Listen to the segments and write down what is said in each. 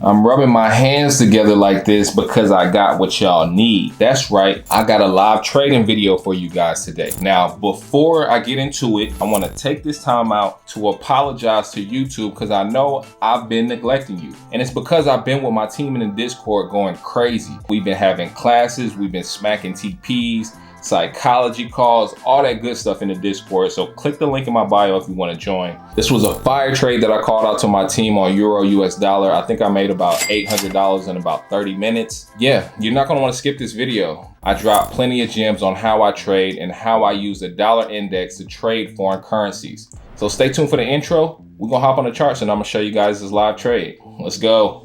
I'm rubbing my hands together like this because I got what y'all need. That's right, I got a live trading video for you guys today. Now, before I get into it, I want to take this time out to apologize to YouTube because I know I've been neglecting you. And it's because I've been with my team in the Discord going crazy. We've been having classes, we've been smacking TPs, psychology calls, all that good stuff in the Discord. So click the link in my bio if you want to join. This was a fire trade that I called out to my team on Euro US dollar. I think I made about $800 in about 30 minutes. Yeah, you're not going to want to skip this video. I dropped plenty of gems on how I trade and how I use the dollar index to trade foreign currencies. So stay tuned for the intro. We're going to hop on the charts and I'm going to show you guys this live trade. Let's go.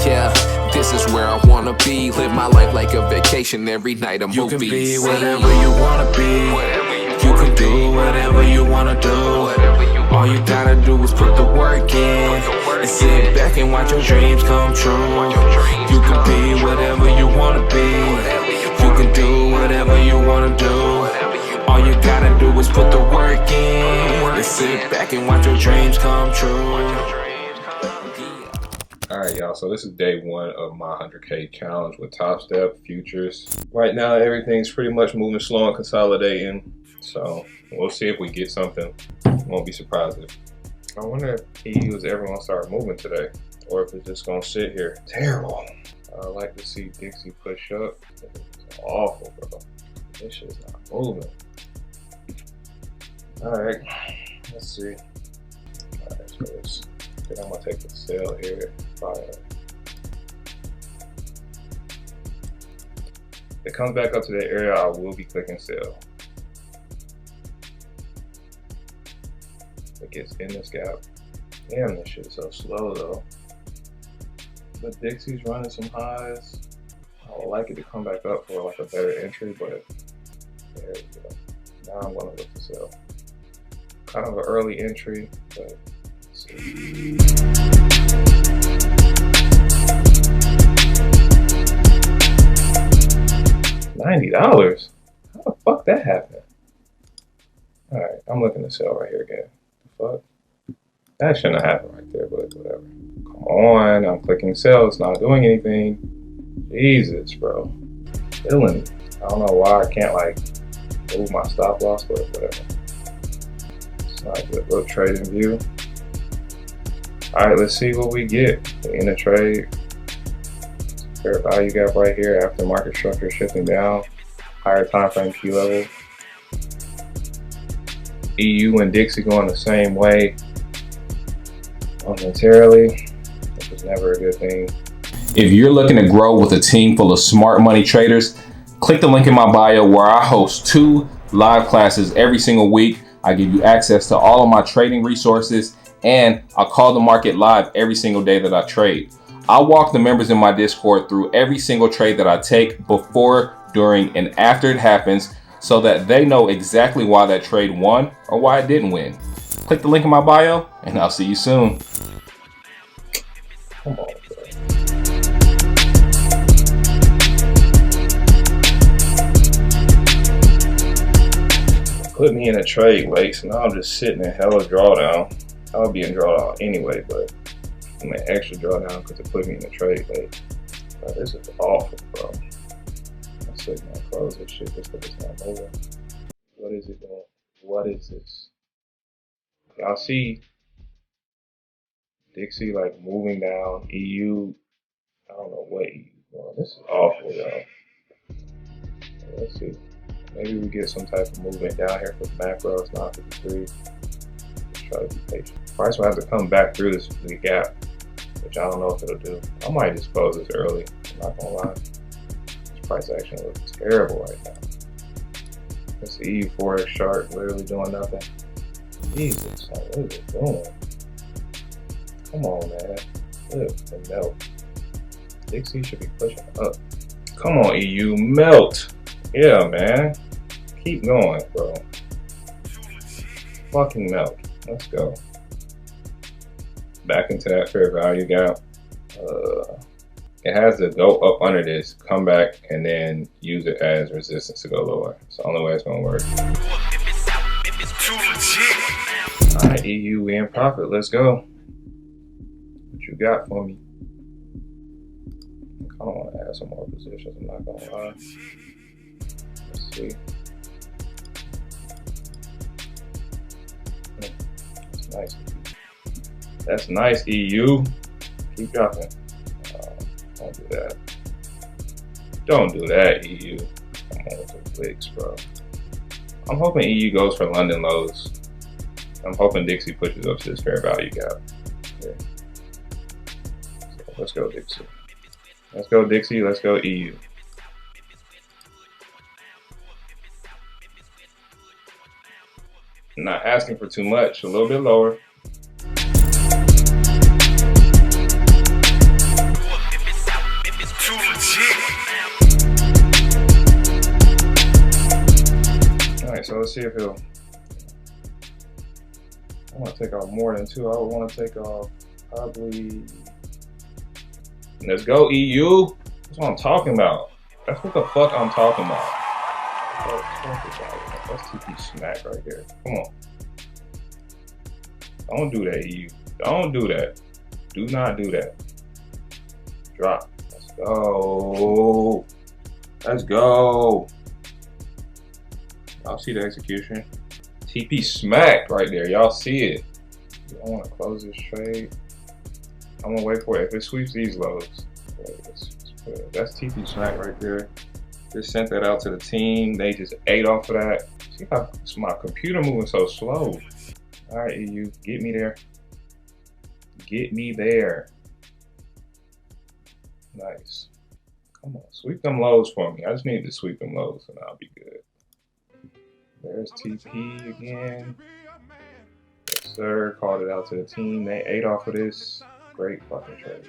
Yeah. This is where I wanna be. Live my life like a vacation. Every night a movie. You can be whatever you wanna be. You can do whatever you wanna do. All you gotta do is put the work in and sit back and watch your dreams come true. You can be whatever you wanna be. You can do whatever you wanna do. All you gotta do is put the work in and sit back and watch your dreams come true. All right, y'all, so this is day one of my 100K challenge with Top Step futures. Right now, everything's pretty much moving slow and consolidating. So we'll see if we get something. Won't be surprised if. I wonder if EU is ever gonna start moving today or if it's just gonna sit here. Terrible. I like to see Dixie push up. It's awful, bro. This shit's not moving. All right, let's see. All right, so it's, I think I'm gonna take the sell here. If it comes back up to that area, I will be clicking sell. If it gets in this gap. Damn, this shit is so slow though. But Dixie's running some highs. I would like it to come back up for like a better entry, but there we go. Now I'm gonna look to sell. Kind of an early entry, but let's see. $90? How the fuck that happened? Alright, I'm looking to sell right here again. The fuck? That shouldn't have happened right there, but whatever. Come on, I'm clicking sell, it's not doing anything. Jesus, bro. Killing me. I don't know why I can't like move my stop loss, but whatever. It's not a good little trading view. Alright, let's see what we get. The inner trade. Fair value gap right here after market structure shifting down. Higher time frame key level. EU and Dixie going the same way momentarily, which is never a good thing. If you're looking to grow with a team full of smart money traders, click the link in my bio where I host 2 live classes every single week. I give you access to all of my trading resources and I call the market live every single day that I trade. I walk the members in my Discord through every single trade that I take before, during, and after it happens so that they know exactly why that trade won or why it didn't win. Click the link in my bio and I'll see you soon. Come on, bro. Put me in a trade late, so now I'm just sitting in hella drawdown. I would be in drawdown anyway, but I'm an extra drawdown because it put me in a trade late. Bro, this is awful, bro. I'm sitting there, close this shit just because it's not moving. What is it doing? What is this? Y'all see Dixie like moving down, EU, I don't know what EU is doing. This is awful, y'all. Let's see. Maybe we get some type of movement down here for the macro. It's not 53. Let's try to be patient. Price will have to come back through this gap, which I don't know if it'll do. I might just close this early. I'm not gonna lie. This price action looks terrible right now. This EU FOREX chart literally doing nothing. Jesus, what is it doing? Come on, man. Lift and melt. Dixie should be pushing up. Come on, EU, melt. Yeah, man. Keep going, bro. Fucking melt. Let's go. Back into that fair value gap. It has to go up under this, come back, and then use it as resistance to go lower. It's the only way it's gonna work. Alright, EU, we in profit. Let's go. What you got for me? I don't want to add some more positions, I'm not gonna lie. Let's see. That's nice. That's nice, EU. Keep dropping. Don't do that. Don't do that, EU. Come on with the flicks, bro. I'm hoping EU goes for London lows. I'm hoping Dixie pushes up to this fair value gap. Yeah. So let's go, Dixie. Let's go, Dixie. Let's go, EU. I'm not asking for too much, a little bit lower. Alright, so let's see if he'll. I want to take off more than 2. I would want to take off probably. Let's go, EU. That's what I'm talking about. That's what the fuck I'm talking about. That's TP smack right there. Come on. Don't do that, EU. Don't do that. Do not do that. Drop. Let's go. Let's go. Y'all see the execution? TP smack right there. Y'all see it. I want to close this trade. I'm gonna wait for it. If it sweeps these lows, that's TP smack right there. Just sent that out to the team. They just ate off of that. See how my computer moving so slow. All right, EU, get me there. Get me there. Nice. Come on, sweep them lows for me. I just need to sweep them lows and I'll be good. There's TP again. Yes, sir. Called it out to the team. They ate off of this. Great fucking trade.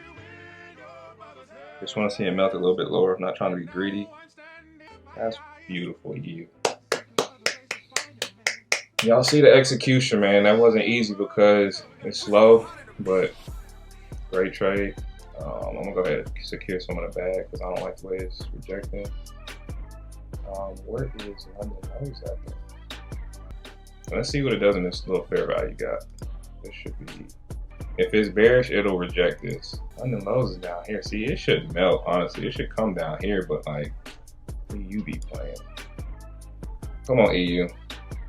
Just want to see it melt a little bit lower. I'm not trying to be greedy. That's beautiful, EU. Y'all see the execution, man. That wasn't easy because it's slow, but great trade. I'm gonna go ahead and secure some of the bag because I don't like the way it's rejecting. Where is London? How is that? Let's see what it does in this little fair value gap. This should be. If it's bearish, it'll reject this. London lows is down here. See, it should melt, honestly. It should come down here, but like, EU be playing. Come on, EU.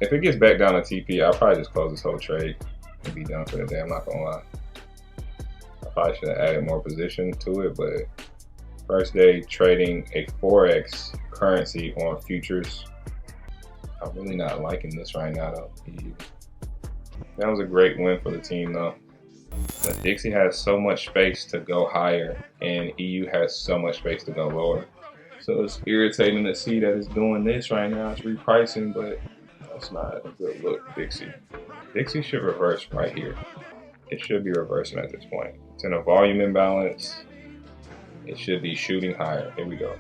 If it gets back down to TP, I'll probably just close this whole trade and be done for the day. I'm not gonna lie. I probably should have added more position to it, but first day trading a Forex currency on futures. I'm really not liking this right now, though. EU. That was a great win for the team, though. But Dixie has so much space to go higher, and EU has so much space to go lower. So it's irritating to see that it's doing this right now. It's repricing, but that's not a good look, Dixie. Dixie should reverse right here. It should be reversing at this point. It's in a volume imbalance. It should be shooting higher. Here we go.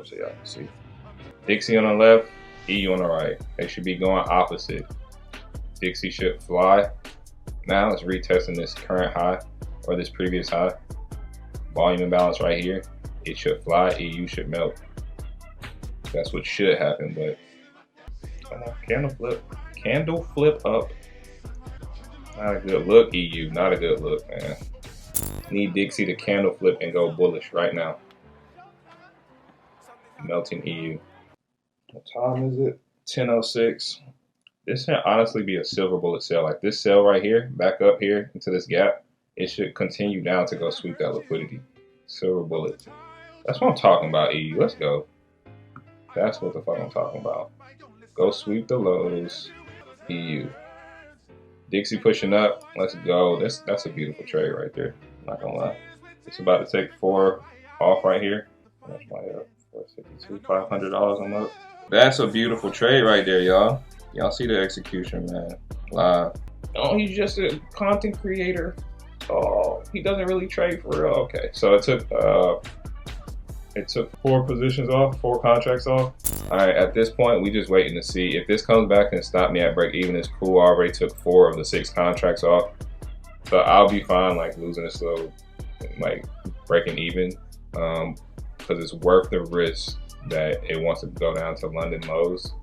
So y'all can see. Dixie on the left, EU on the right. They should be going opposite. Dixie should fly. Now it's retesting this current high or this previous high. Volume imbalance right here. It should fly. EU should melt. That's what should happen, but come on, candle flip. Candle flip up. Not a good look, EU. Not a good look, man. Need Dixie to candle flip and go bullish right now. Melting EU. What time is it? 10:06. This should honestly be a silver bullet sell. Like this sell right here, back up here into this gap, it should continue down to go sweep that liquidity. Silver bullet. That's what I'm talking about, EU. Let's go. That's what the fuck I'm talking about. Go sweep the lows, EU. Dixie pushing up. Let's go. That's a beautiful trade right there. I'm not gonna lie. It's about to take 4 off right here. That's my $452, $500 I'm up. That's a beautiful trade right there, y'all. Y'all see the execution, man. Live. Oh, he's just a content creator. Oh, he doesn't really trade for real. Okay, so it took 4 positions off, 4 contracts off. All right, at this point, we just waiting to see if this comes back and stop me at break even. It's cool. I already took 4 of the 6 contracts off, so I'll be fine. Like losing this little, like breaking even, because it's worth the risk that it wants to go down to London lows,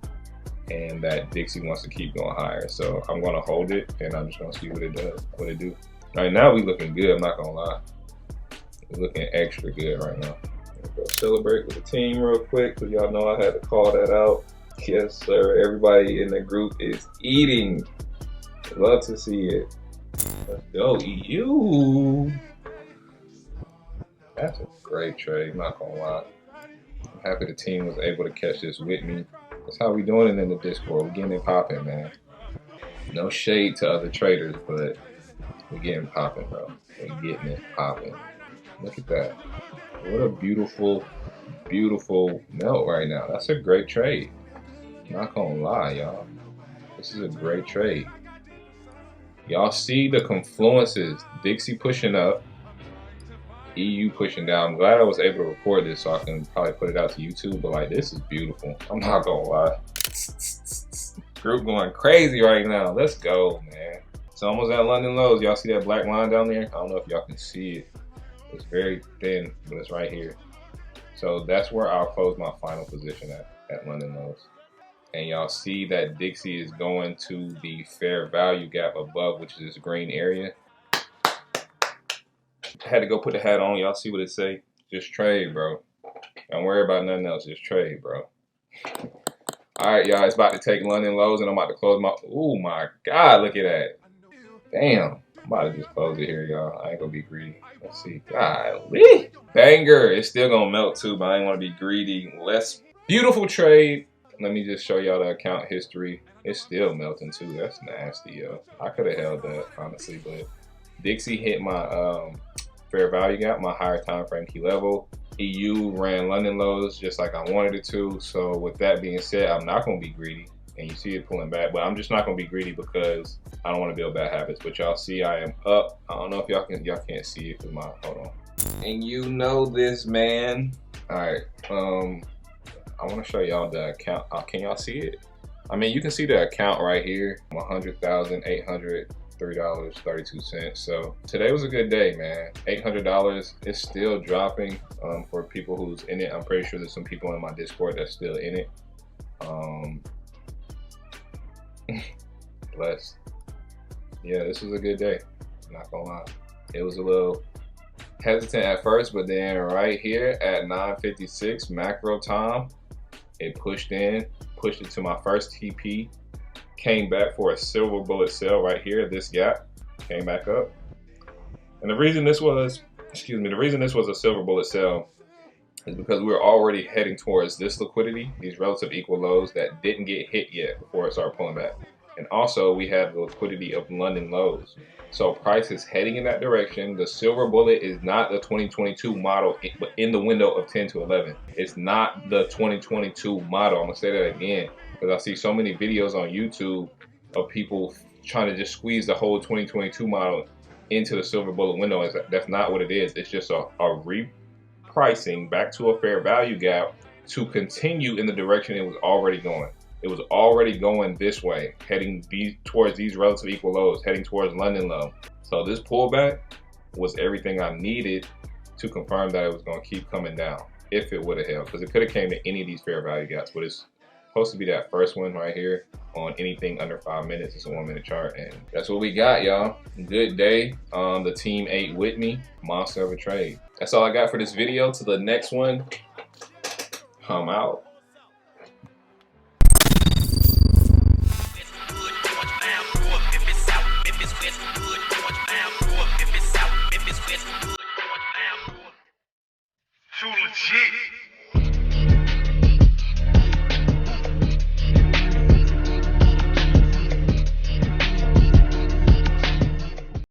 and that Dixie wants to keep going higher. So I'm gonna hold it, and I'm just gonna see what it does, what it do. Right now we looking good, I'm not gonna lie. We're looking extra good right now. Go celebrate with the team real quick, because y'all know I had to call that out. Yes, sir. Everybody in the group is eating. Love to see it. Let's go, EU. That's a great trade, not gonna lie. I'm happy the team was able to catch this with me. That's how we doing it in the Discord. We're getting it popping, man. No shade to other traders, but we're getting popping, bro. We're getting it popping. Look at that. What a beautiful, beautiful melt right now. That's a great trade. Not gonna lie, y'all. This is a great trade. Y'all see the confluences. Dixie pushing up, EU pushing down. I'm glad I was able to record this so I can probably put it out to YouTube, but like, this is beautiful. I'm not gonna lie. Group going crazy right now. Let's go, man. It's almost at London lows. Y'all see that black line down there? I don't know if y'all can see it. It's very thin, but it's right here. So that's where I'll close my final position at London lows. And y'all see that Dixie is going to the fair value gap above, which is this green area. I had to go put the hat on. Y'all see what it say? Just trade, bro. Don't worry about nothing else. Just trade, bro. All right, y'all. It's about to take London lows, and I'm about to close my. Oh my God! Look at that. Damn. I'm about to just close it here, y'all. I ain't gonna be greedy. Let's see. Golly. Banger. It's still gonna melt too, but I ain't want to be greedy. Less beautiful trade. Let me just show y'all the account history. It's still melting too. That's nasty, yo. I could have held that, honestly, but Dixie hit my fair value gap, my higher time frame key level. EU ran London lows just like I wanted it to. So with that being said, I'm not gonna be greedy. And you see it pulling back, but I'm just not gonna be greedy because I don't want to build bad habits. But y'all see I am up. I don't know if y'all can't see it because my, hold on. And you know this, man. All right, I want to show y'all the account. Can y'all see it? I mean, you can see the account right here. $100,803.32. So today was a good day, man. $800 is still dropping for people who's in it. I'm pretty sure there's some people in my Discord that's still in it. Blessed. Yeah, this was a good day. I'm not gonna lie. It was a little hesitant at first, but then right here at 9:56 macro time, it pushed it to my first TP, came back for a silver bullet sell right here, this gap, came back up. And the reason this was, the reason this was a silver bullet sell is because we were already heading towards this liquidity, these relative equal lows that didn't get hit yet before it started pulling back. And also we have the liquidity of London lows. So price is heading in that direction. The silver bullet is not the 2022 model, but in the window of 10 to 11. It's not the 2022 model. I'm gonna say that again, because I see so many videos on YouTube of people trying to just squeeze the whole 2022 model into the silver bullet window. That's not what it is. It's just a repricing back to a fair value gap to continue in the direction it was already going. It was already going this way, heading towards these relative equal lows, heading towards London low. So this pullback was everything I needed to confirm that it was going to keep coming down if it would have held, because it could have came to any of these fair value gaps, but it's supposed to be that first one right here on anything under 5 minutes. It's a 1 minute chart, and that's what we got, y'all. Good day. The team ate with me. Monster of a trade. That's all I got for this video. To the next one, I'm out. Too legit.